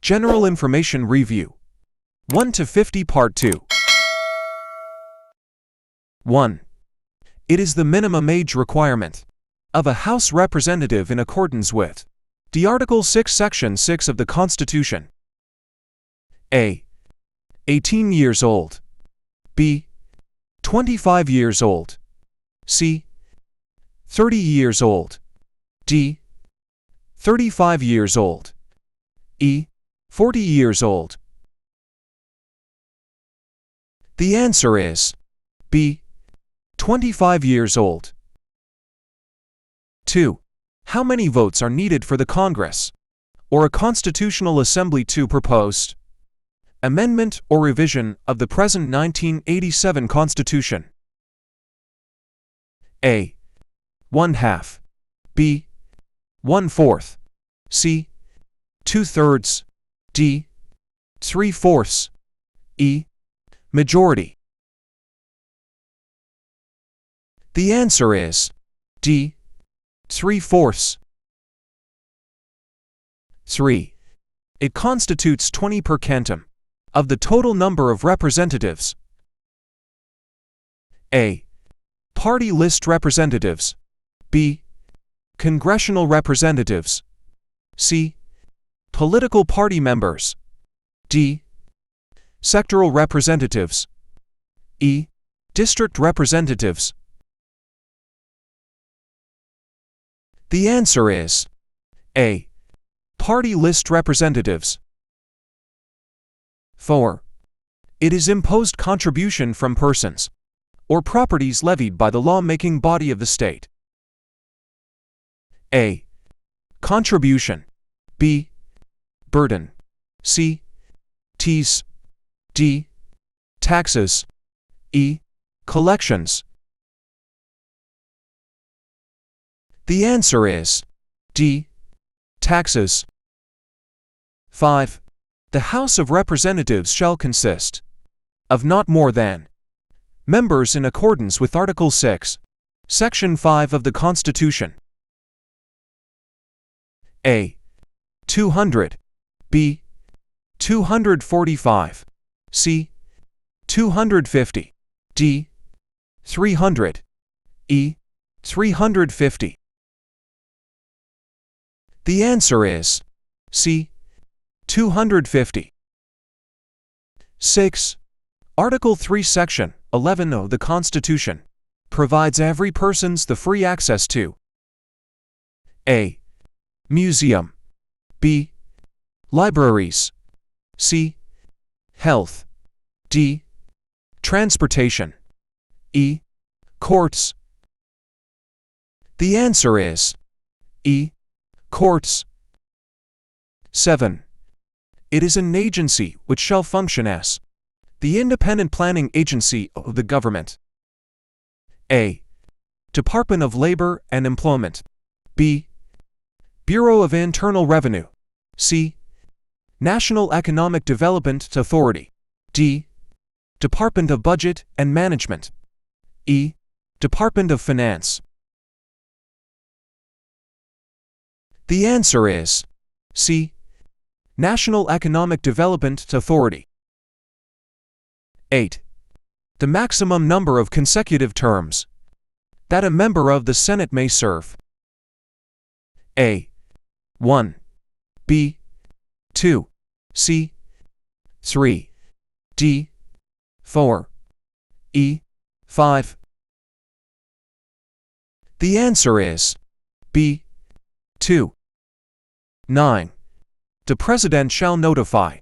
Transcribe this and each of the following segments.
General Information Review 1 to 50 Part 2. 1. It is the minimum age requirement of a House representative in accordance with the Article 6, Section 6 of the Constitution. A. 18 years old. B. 25 years old. C. 30 years old. D. 35 years old. E. 40 years old. The answer is B. 25 years old. 2. How many votes are needed for the Congress or a Constitutional Assembly to propose amendment or revision of the present 1987 Constitution? A. 1/2. B. 1/4. C. 2/3. D. 3/4. E. Majority. The answer is D. 3/4. 3. It constitutes 20 per canton of the total number of representatives. A. Party list representatives. B. Congressional representatives. C. Political party members. D. Sectoral representatives. E. District representatives. The answer is A. Party list representatives. 4. It is imposed contribution from persons or properties levied by the law-making body of the state. A. Contribution. B. Burden. C. Teas. D. Taxes. E. Collections. The answer is D. Taxes. 5. The House of Representatives shall consist of not more than members in accordance with Article 6, Section 5 of the Constitution. A. 200. B. 245. C. 250. D. 300. E. 350. The answer is C. 250. 6. Article 3, Section 11 of the Constitution provides every persons the free access to A. Museum. B. Libraries. C. Health. D. Transportation. E. Courts. The answer is E. Courts. 7. It is an agency which shall function as the independent planning agency of the government. A. Department of Labor and Employment. B. Bureau of Internal Revenue. C. National Economic Development Authority. D. Department of Budget and Management. E. Department of Finance. The answer is C. National Economic Development Authority. 8. The maximum number of consecutive terms that a member of the Senate may serve. A. 1. B. 2. C. 3. D. 4. E. 5. The answer is B. 2. 9. The President shall notify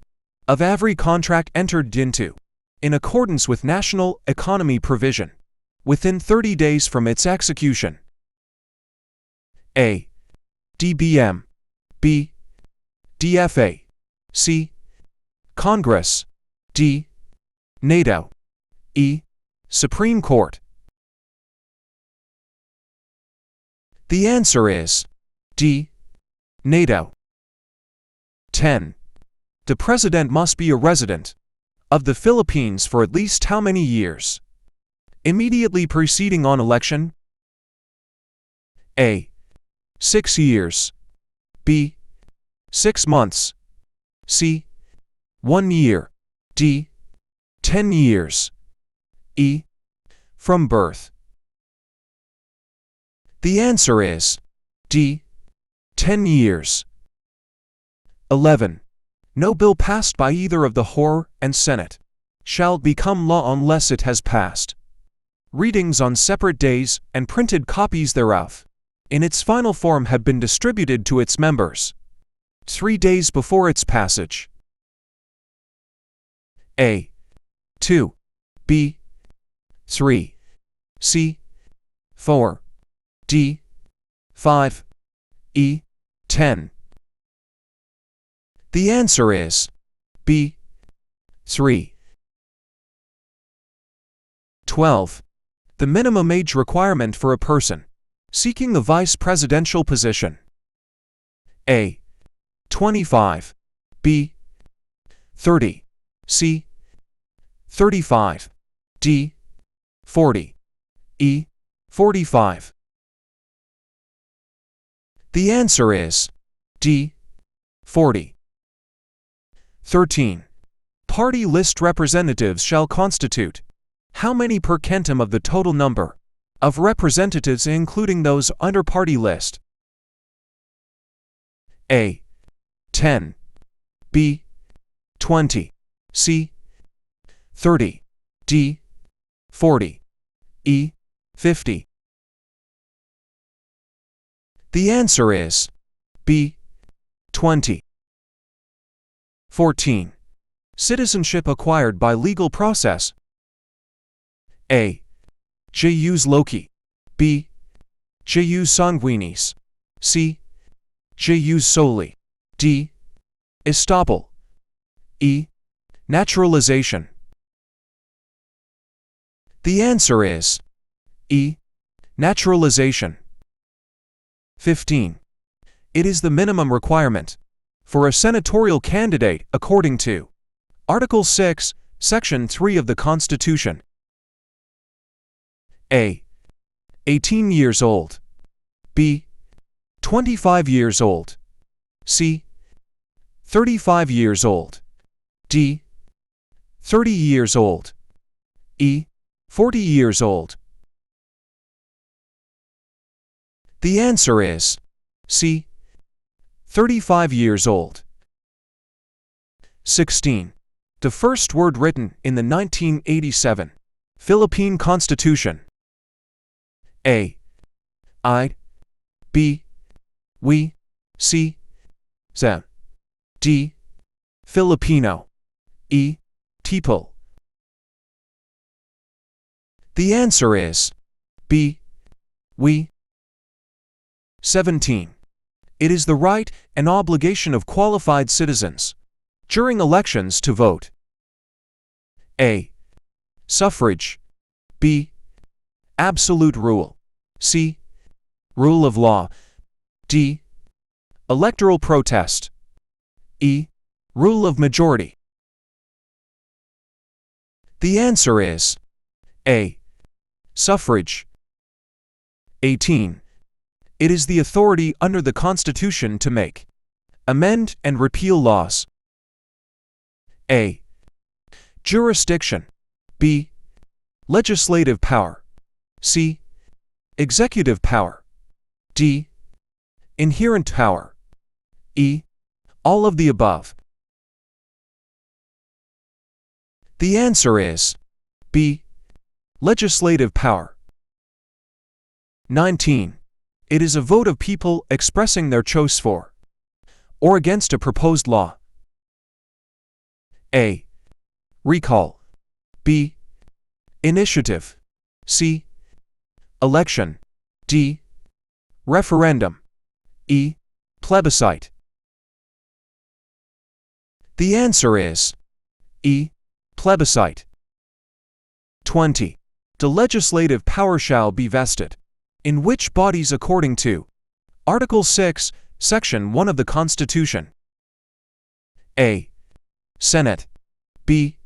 of every contract entered into in accordance with national economy provision within 30 days from its execution. A. DBM. B. DFA. C. Congress. D. NATO. E. Supreme Court. The answer is D. NATO. 10. The President must be a resident of the Philippines for at least how many years immediately preceding on election? A. 6 years. B. 6 months. C. 1 year. D. 10 years. E. From birth. The answer is D. 10 years. 11. No bill passed by either of the House and Senate shall become law unless it has passed readings on separate days and printed copies thereof in its final form have been distributed to its members 3 days before its passage. A. 2. B. 3. C. 4. D. 5. E. 10. The answer is B. 3. 12. The minimum age requirement for a person seeking the vice presidential position. A. 25. B. 30. C. 35. D. 40. E. 45. The answer is D. 40. 13. Party list representatives shall constitute how many per centum of the total number of representatives including those under party list? A. 10. B. 20. C. 30. D. 40. E. 50. The answer is B. 20. 14. Citizenship acquired by legal process. A. Jus loci. B. Jus sanguinis. C. Jus soli. D. Estoppel. E. Naturalization. The answer is E. Naturalization. 15. It is the minimum requirement for a senatorial candidate according to Article 6, Section 3 of the Constitution. A. 18 years old. B. 25 years old. C. 35 years old. D. 30 years old. E. 40 years old. The answer is C. 35 years old. 16. The first word written in the 1987 Philippine Constitution. A. I. B. We. C. Z. D. Filipino. E. Tipo. The answer is B. We. 17. It is the right and obligation of qualified citizens during elections to vote. A. Suffrage. B. Absolute rule. C. Rule of law. D. Electoral protest. E. Rule of majority. The answer is A. Suffrage. 18. It is the authority under the Constitution to make, amend, and repeal laws. A. Jurisdiction. B. Legislative power. C. Executive power. D. Inherent power. E. All of the above. The answer is B. Legislative power. 19. It is a vote of people expressing their choice for or against a proposed law. A. Recall. B. Initiative. C. Election. D. Referendum. E. Plebiscite. The answer is E. Plebiscite. 20. The legislative power shall be vested in which bodies according to Article 6, Section 1 of the Constitution? A. Senate. B.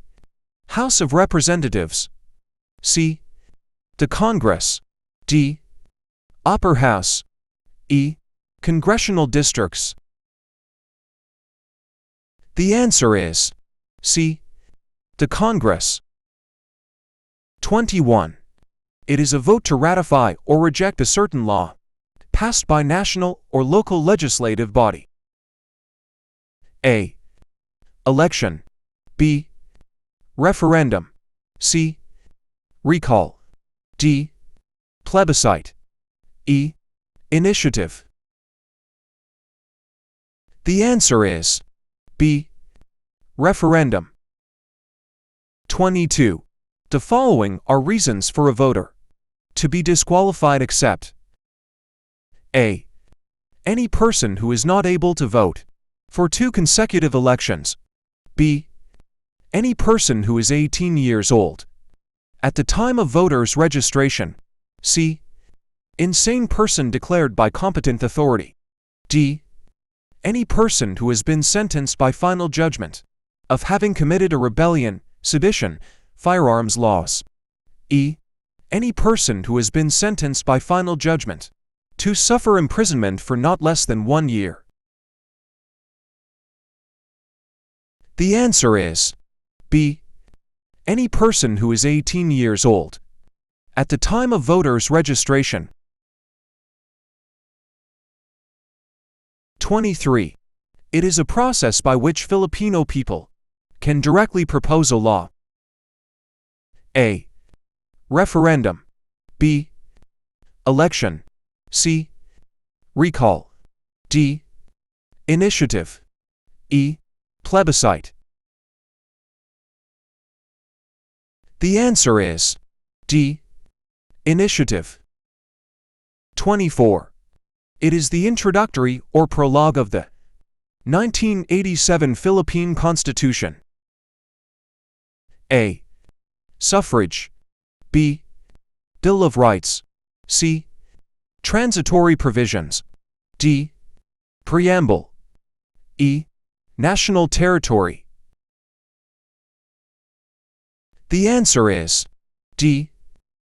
House of Representatives. C. The Congress. D. Upper House. E. Congressional districts. The answer is C. The Congress. 21. It is a vote to ratify or reject a certain law passed by national or local legislative body. A. Election. B. Referendum. C. Recall. D. Plebiscite. E. Initiative. The answer is B. Referendum. 22. The following are reasons for a voter to be disqualified except A. Any person who is not able to vote for 2 consecutive elections. B. Any person who is 18 years old at the time of voters' registration. C. Insane person declared by competent authority. D. Any person who has been sentenced by final judgment of having committed a rebellion, sedition, firearms laws. E. Any person who has been sentenced by final judgment to suffer imprisonment for not less than 1 year. The answer is B. Any person who is 18 years old at the time of voters' registration. 23. It is a process by which Filipino people can directly propose a law. A. Referendum. B. Election. C. Recall. D. Initiative. E. Plebiscite. The answer is D. Initiative. 24. It is the introductory or prologue of the 1987 Philippine Constitution. A. Suffrage. B. Bill of Rights. C. Transitory provisions. D. Preamble. E. National territory. The answer is D.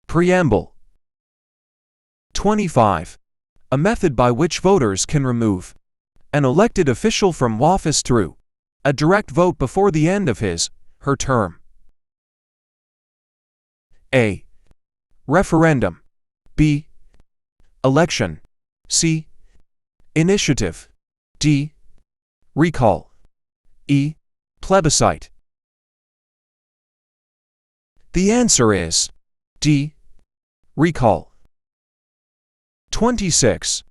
Preamble. 25. A method by which voters can remove an elected official from office through a direct vote before the end of his/her term. A. Referendum. B. Election. C. Initiative. D. Recall. E. Plebiscite. The answer is D. Recall. 26.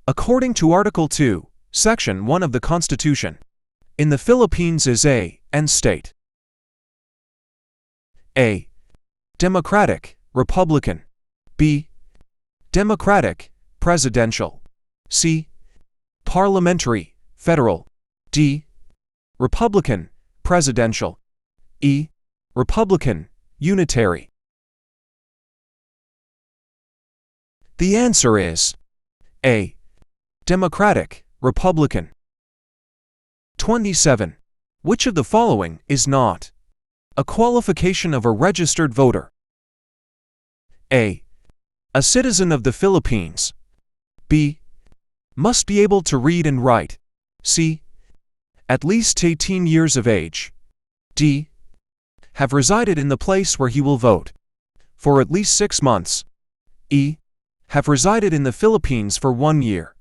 According to Article 2, Section 1 of the Constitution, in the Philippines is an state. A. Democratic, Republican. B. Democratic, Presidential. C. Parliamentary, Federal. D. Republican, Presidential. E. Republican, Unitary. The answer is A. Democratic, Republican. 27. Which of the following is not a qualification of a registered voter? A. A citizen of the Philippines. B. Must be able to read and write. C. At least 18 years of age. D. Have resided in the place where he will vote for at least 6 months. E. Have resided in the Philippines for 1 year.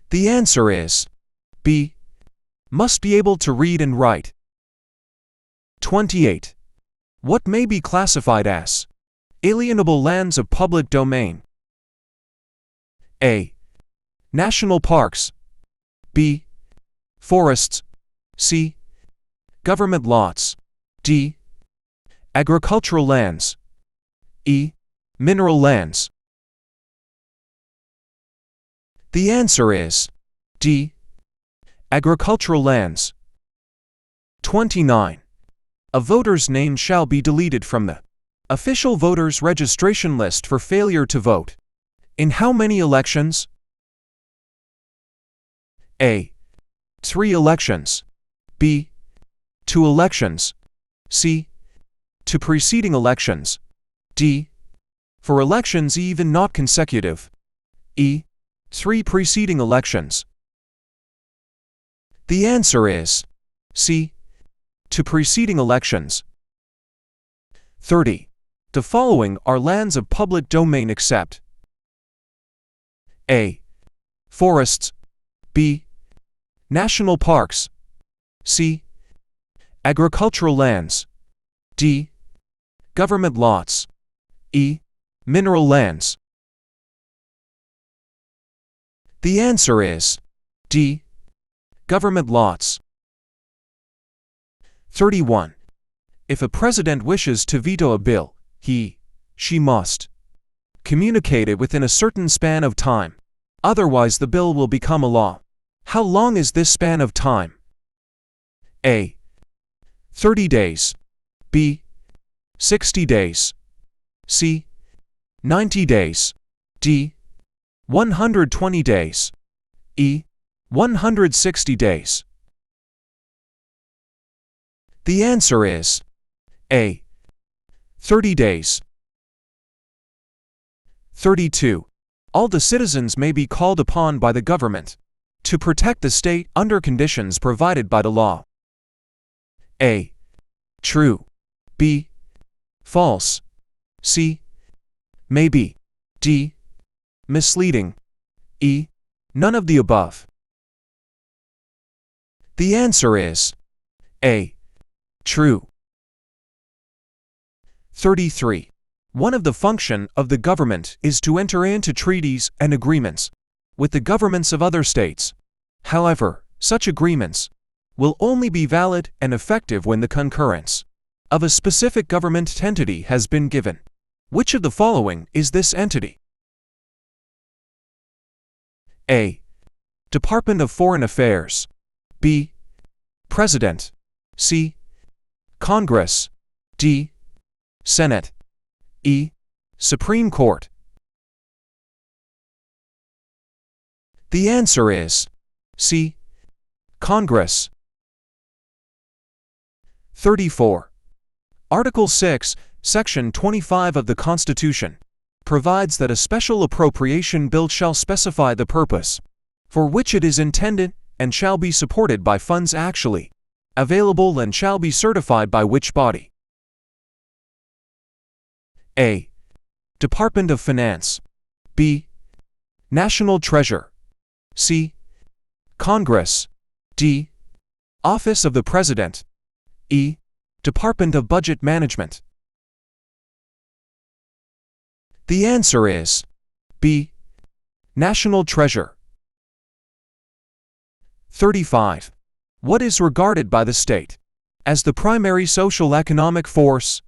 The answer is B. Must be able to read and write. 28. What may be classified as alienable lands of public domain? A. National parks. B. Forests. C. Government lots. D. Agricultural lands. E. Mineral lands. The answer is D. Agricultural lands. 29. A voter's name shall be deleted from the official voters' registration list for failure to vote. In how many elections? A. 3 elections. B. 2 elections. C. 2 preceding elections. D. For elections even not consecutive. E. 3 preceding elections. The answer is C. To preceding elections. 30. The following are lands of public domain except A. Forests, B. National parks, C. Agricultural lands, D. Government lots, E. Mineral lands. The answer is D. Government lots. 31. If a president wishes to veto a bill, she must communicate it within a certain span of time. Otherwise, the bill will become a law. How long is this span of time? A. 30 days, B. 60 days, C. 90 days, D. 120 days, E. 160 days. The answer is A. 30 days. 32. All the citizens may be called upon by the government to protect the state under conditions provided by the law. A. True, B. False, C. Maybe, D. Misleading, E. None of the above. The answer is A. True. 33. One of the functions of the government is to enter into treaties and agreements with the governments of other states. However, such agreements will only be valid and effective when the concurrence of a specific government entity has been given. Which of the following is this entity? A. Department of Foreign Affairs, B. President, C. Congress, D. Senate, E. Supreme Court. The answer is C. Congress. 34. Article 6, Section 25 of the Constitution provides that a special appropriation bill shall specify the purpose for which it is intended and shall be supported by funds actually available and shall be certified by which body? A. Department of Finance, B. National Treasurer, C. Congress, D. Office of the President, E. Department of Budget Management. The answer is B. National Treasurer. 35. What is regarded by the state as the primary social economic force?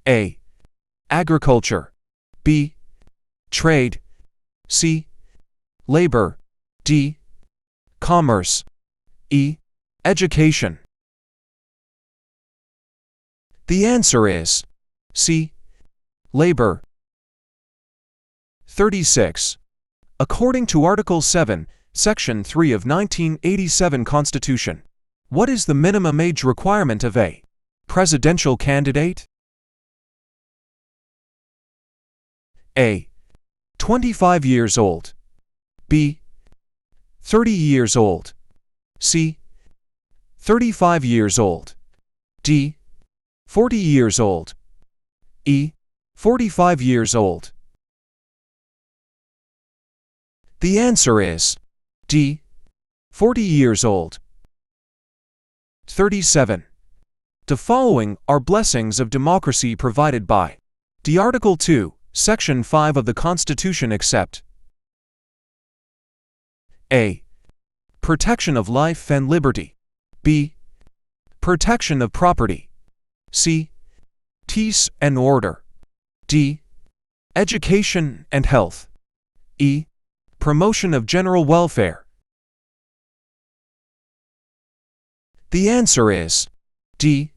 A. Agriculture, B. Trade, C. Labor, D. Commerce, E. Education. The answer is C. Labor. 36. According to Article 7, Section 3 of 1987 Constitution, what is the minimum age requirement of a presidential candidate? A. 25 years old, B. 30 years old, C. 35 years old, D. 40 years old, E. 45 years old. The answer is D. 40 years old. 37. The following are blessings of democracy provided by the Article 2, Section 5 of the Constitution except A. Protection of life and liberty, B. Protection of property, C. Peace and order, D. Education and health, E. Promotion of general welfare. The answer is D.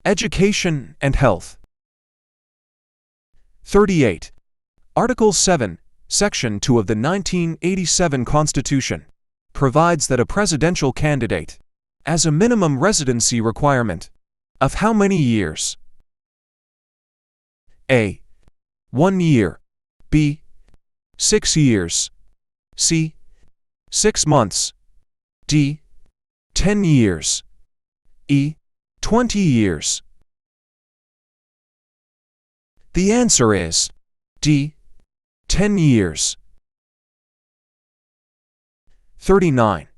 Education and health. 38. Article 7, Section 2 of the 1987 Constitution provides that a presidential candidate has a minimum residency requirement of how many years? A. 1 year, B. 6 years, C. 6 months. D. 10 years. E. 20 years. The answer is D. 10 years. 39.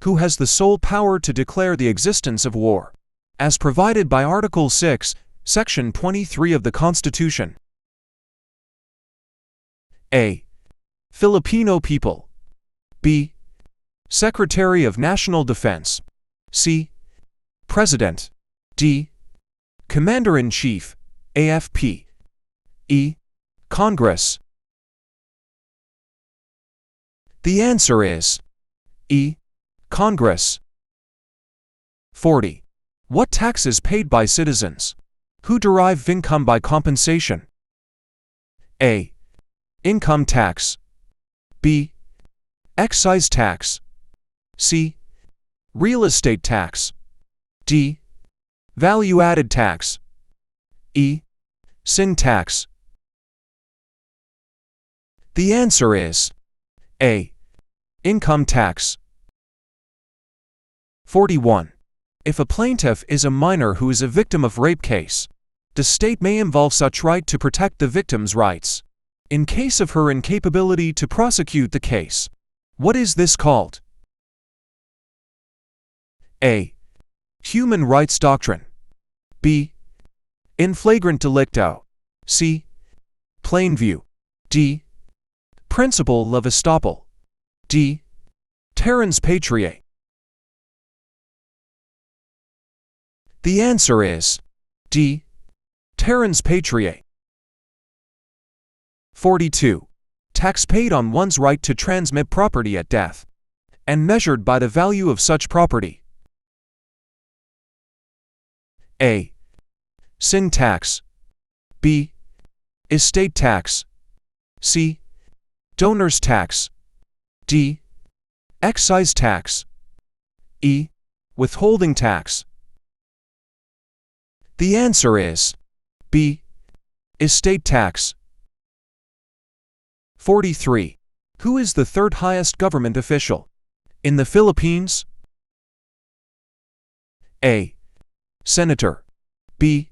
Who has the sole power to declare the existence of war, as provided by Article 6, Section 23 of the Constitution? A. Filipino people. B. Secretary of National Defense. C. President. D. Commander-in-Chief, AFP. E. Congress. The answer is E. Congress. 40. What tax is paid by citizens who derive income by compensation? A. Income tax. B. Excise tax. C. Real estate tax. D. Value-added tax. E. Sin tax. The answer is A. Income tax. 41. If a plaintiff is a minor who is a victim of rape case, the state may involve such right to protect the victim's rights in case of her incapability to prosecute the case. What is this called? A. Human rights doctrine. B. In flagrant delicto. C. Plain view. D. Principle of estoppel. D. Terens patriae. The answer is D. Terens patriae. 42. Tax paid on one's right to transmit property at death, and measured by the value of such property. A. Sin tax. B. Estate tax. C. Donor's tax. D. Excise tax. E. Withholding tax. The answer is B. Estate tax. 43. Who is the third highest government official in the Philippines? A. Senator. B.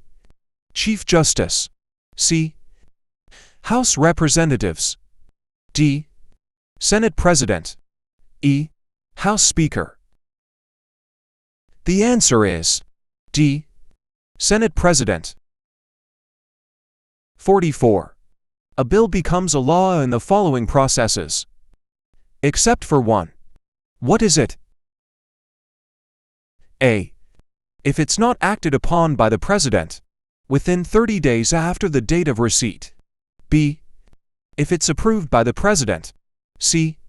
Chief Justice. C. House Representatives. D. Senate President. E. House Speaker. The answer is D. Senate President. 44. A bill becomes a law in the following processes, except for one. What is it? A. If it's not acted upon by the President within 30 days after the date of receipt. B. If it's approved by the President. C.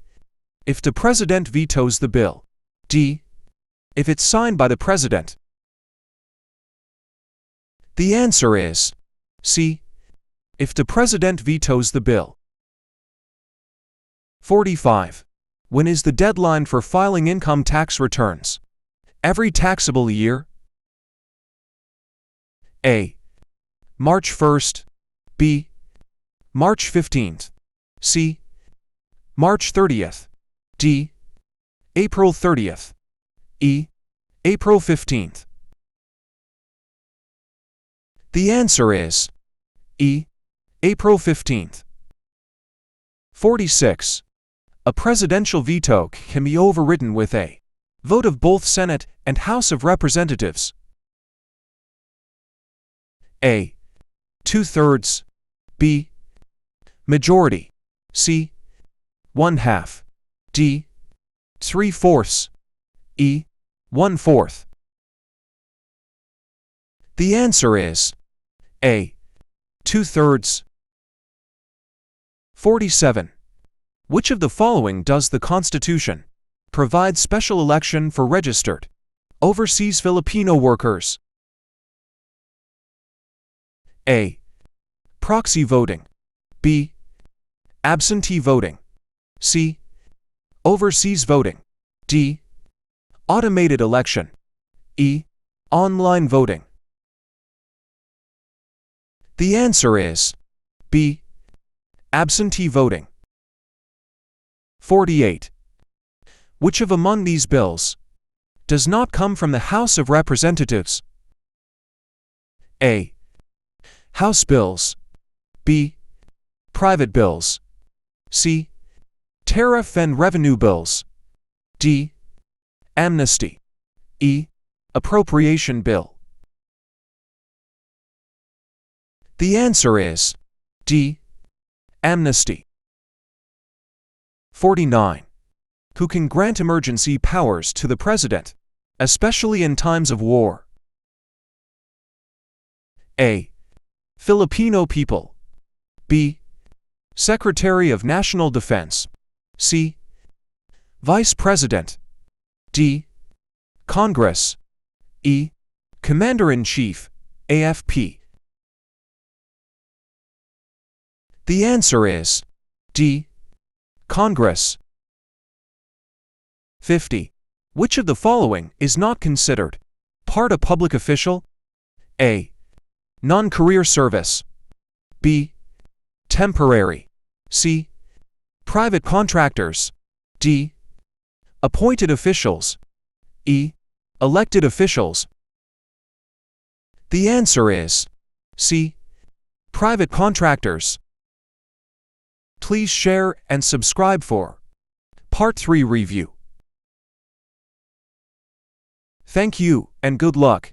If the President vetoes the bill. D. If it's signed by the President. The answer is C. If the President vetoes the bill. 45. When is the deadline for filing income tax returns? Every taxable year? A. March 1st. B. March 15th. C. March 30th. D. April 30th. E. April 15th. The answer is E. April 15th. 46. A presidential veto can be overridden with a vote of both Senate and House of Representatives. A. 2/3. B. Majority. C. 1/2. D. 3/4. E. 1/4. The answer is A. 2/3. 47. Which of the following does the Constitution provide special election for registered overseas Filipino workers? A. Proxy voting. B. Absentee voting. C. Overseas voting. D. Automated election. E. Online voting. The answer is B. Absentee voting. 48. Which of among these bills does not come from the House of Representatives? A. House bills. B. Private bills. C. Tariff and revenue bills. D. Amnesty. E. Appropriation bill. The answer is D. Amnesty. 49. Who can grant emergency powers to the President, especially in times of war? A. Filipino people. B. Secretary of National Defense. C. Vice President. D. Congress. E. Commander-in-Chief, AFP. The answer is D. Congress. 50. Which of the following is not considered part a public official? A. Non-career service. B. Temporary. C. Private contractors. D. Appointed officials. E. Elected officials. The answer is C. Private contractors. Please share and subscribe for Part 3 review. Thank you and good luck.